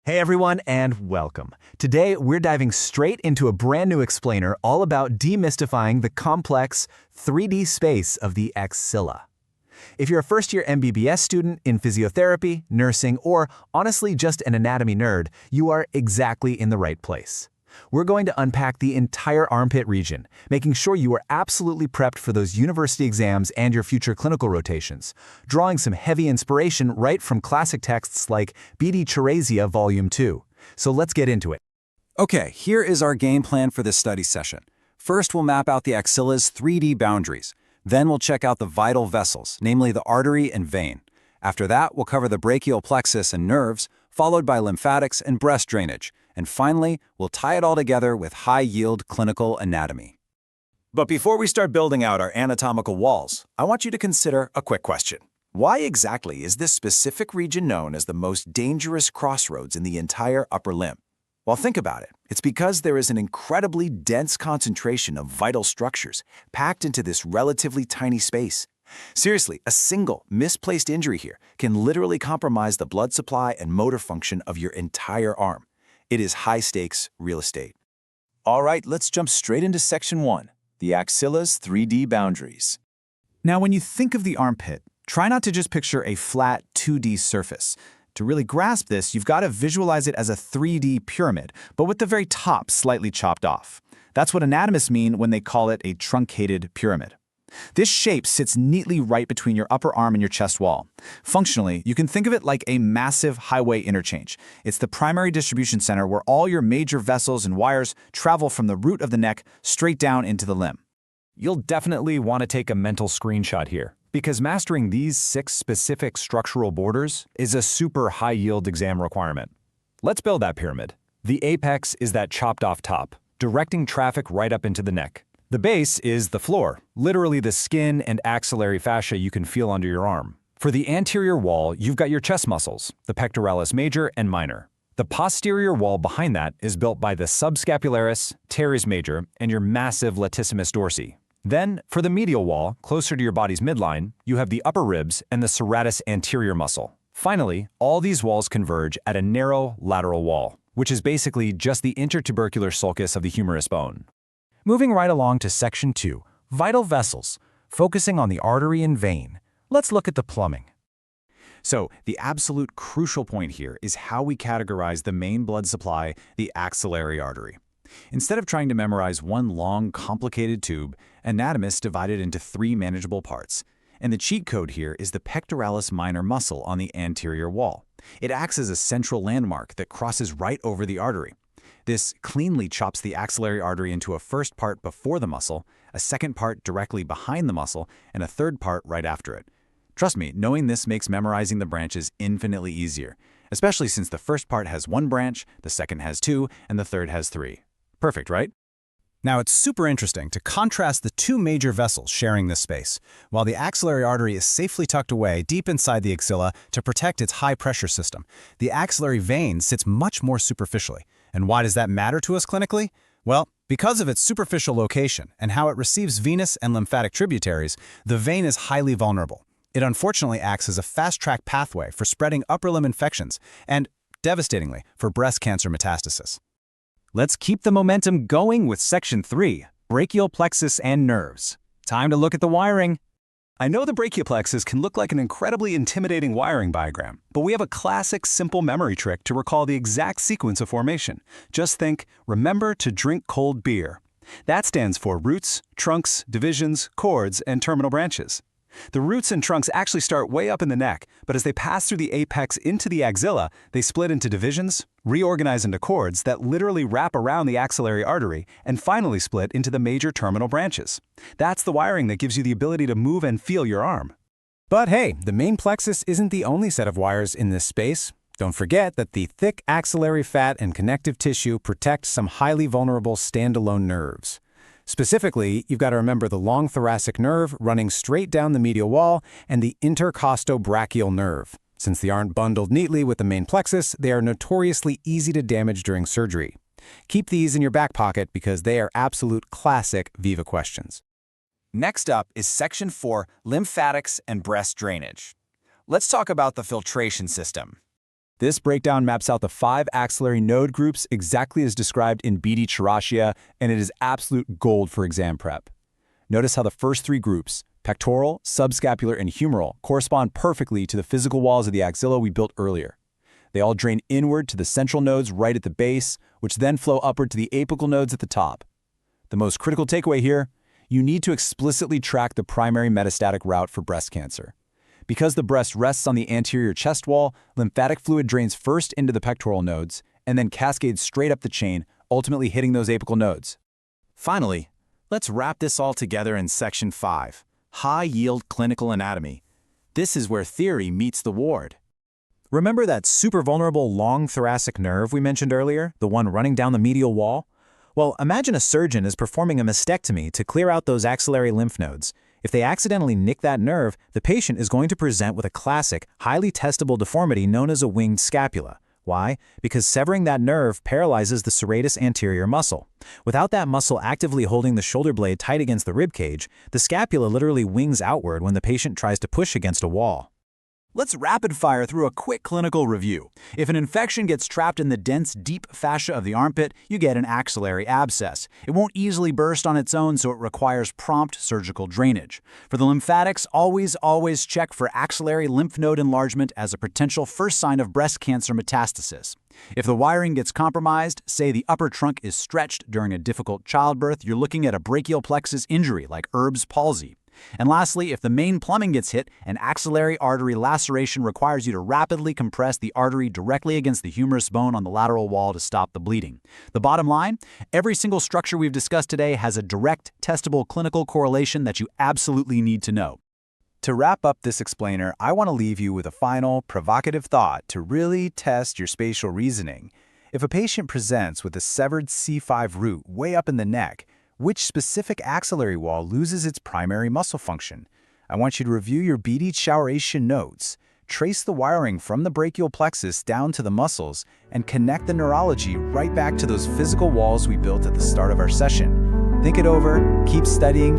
Hey everyone, and welcome. Today, we're diving straight into a brand new explainer all about demystifying the complex 3D space of the axilla. If you're a first-year MBBS student in physiotherapy, nursing, or honestly just an anatomy nerd, you are exactly in the right place. We're going to unpack the entire armpit region, making sure you are absolutely prepped for those university exams and your future clinical rotations, drawing some heavy inspiration right from classic texts like B.D. Charazia Volume 2. So let's get into it. Okay, here is our game plan for this study session. First, we'll map out the axilla's 3D boundaries. Then we'll check out the vital vessels, namely the artery and vein. After that, we'll cover the brachial plexus and nerves, followed by lymphatics and breast drainage. And finally, we'll tie it all together with high-yield clinical anatomy. But before we start building out our anatomical walls, I want you to consider a quick question. Why exactly is this specific region known as the most dangerous crossroads in the entire upper limb? Well, think about it. It's because there is an incredibly dense concentration of vital structures packed into this relatively tiny space. Seriously, a single misplaced injury here can literally compromise the blood supply and motor function of your entire arm. It is high-stakes real estate. All right, let's jump straight into Section 1, the axilla's 3D boundaries. Now, when you think of the armpit, try not to just picture a flat 2D surface. To really grasp this, you've got to visualize it as a 3D pyramid, but with the very top slightly chopped off. That's what anatomists mean when they call it a truncated pyramid. This shape sits neatly right between your upper arm and your chest wall. Functionally, you can think of it like a massive highway interchange. It's the primary distribution center where all your major vessels and wires travel from the root of the neck straight down into the limb. You'll definitely want to take a mental screenshot here, because mastering these 6 specific structural borders is a super high-yield exam requirement. Let's build that pyramid. The apex is that chopped-off top, directing traffic right up into the neck. The base is the floor, literally the skin and axillary fascia you can feel under your arm. For the anterior wall, you've got your chest muscles, the pectoralis major and minor. The posterior wall behind that is built by the subscapularis, teres major, and your massive latissimus dorsi. Then, for the medial wall, closer to your body's midline, you have the upper ribs and the serratus anterior muscle. Finally, all these walls converge at a narrow lateral wall, which is basically just the intertubercular sulcus of the humerus bone. Moving right along to Section 2, vital vessels, focusing on the artery and vein. Let's look at the plumbing. So, the absolute crucial point here is how we categorize the main blood supply, the axillary artery. Instead of trying to memorize one long, complicated tube, anatomists divide it into 3 manageable parts. And the cheat code here is the pectoralis minor muscle on the anterior wall. It acts as a central landmark that crosses right over the artery. This cleanly chops the axillary artery into a first part before the muscle, a second part directly behind the muscle, and a third part right after it. Trust me, knowing this makes memorizing the branches infinitely easier, especially since the first part has 1 branch, the second has 2, and the third has 3. Perfect, right? Now, it's super interesting to contrast the 2 major vessels sharing this space. While the axillary artery is safely tucked away deep inside the axilla to protect its high-pressure system, the axillary vein sits much more superficially. And why does that matter to us clinically? Well, because of its superficial location and how it receives venous and lymphatic tributaries, the vein is highly vulnerable. It unfortunately acts as a fast-track pathway for spreading upper limb infections and, devastatingly, for breast cancer metastasis. Let's keep the momentum going with Section 3, brachial plexus and nerves. Time to look at the wiring. I know the brachial plexus can look like an incredibly intimidating wiring diagram, but we have a classic simple memory trick to recall the exact sequence of formation. Just think, remember to drink cold beer. That stands for roots, trunks, divisions, cords, and terminal branches. The roots and trunks actually start way up in the neck, but as they pass through the apex into the axilla, they split into divisions, reorganize into cords that literally wrap around the axillary artery, and finally split into the major terminal branches. That's the wiring that gives you the ability to move and feel your arm. But hey, the main plexus isn't the only set of wires in this space. Don't forget that the thick axillary fat and connective tissue protect some highly vulnerable standalone nerves. Specifically, you've got to remember the long thoracic nerve running straight down the medial wall and the intercostobrachial nerve. Since they aren't bundled neatly with the main plexus, they are notoriously easy to damage during surgery. Keep these in your back pocket because they are absolute classic Viva questions. Next up is Section 4, lymphatics and breast drainage. Let's talk about the filtration system. This breakdown maps out the 5 axillary node groups exactly as described in BD Chirurgia, and it is absolute gold for exam prep. Notice how the first 3 groups, pectoral, subscapular, and humeral, correspond perfectly to the physical walls of the axilla we built earlier. They all drain inward to the central nodes right at the base, which then flow upward to the apical nodes at the top. The most critical takeaway here, you need to explicitly track the primary metastatic route for breast cancer. Because the breast rests on the anterior chest wall, lymphatic fluid drains first into the pectoral nodes and then cascades straight up the chain, ultimately hitting those apical nodes. Finally, let's wrap this all together in Section 5, High-Yield Clinical Anatomy. This is where theory meets the ward. Remember that super vulnerable long thoracic nerve we mentioned earlier, the one running down the medial wall? Well, imagine a surgeon is performing a mastectomy to clear out those axillary lymph nodes. If they accidentally nick that nerve, the patient is going to present with a classic, highly testable deformity known as a winged scapula. Why? Because severing that nerve paralyzes the serratus anterior muscle. Without that muscle actively holding the shoulder blade tight against the rib cage, the scapula literally wings outward when the patient tries to push against a wall. Let's rapid fire through a quick clinical review. If an infection gets trapped in the dense, deep fascia of the armpit, you get an axillary abscess. It won't easily burst on its own, so it requires prompt surgical drainage. For the lymphatics, always check for axillary lymph node enlargement as a potential first sign of breast cancer metastasis. If the wiring gets compromised, say the upper trunk is stretched during a difficult childbirth, you're looking at a brachial plexus injury like Erb's palsy. And lastly, if the main plumbing gets hit, an axillary artery laceration requires you to rapidly compress the artery directly against the humerus bone on the lateral wall to stop the bleeding. The bottom line, every single structure we've discussed today has a direct, testable clinical correlation that you absolutely need to know. To wrap up this explainer, I want to leave you with a final, provocative thought to really test your spatial reasoning. If a patient presents with a severed C5 root way up in the neck, which specific axillary wall loses its primary muscle function? I want you to review your BD Chirurgia notes, trace the wiring from the brachial plexus down to the muscles, and connect the neurology right back to those physical walls we built at the start of our session. Think it over, keep studying,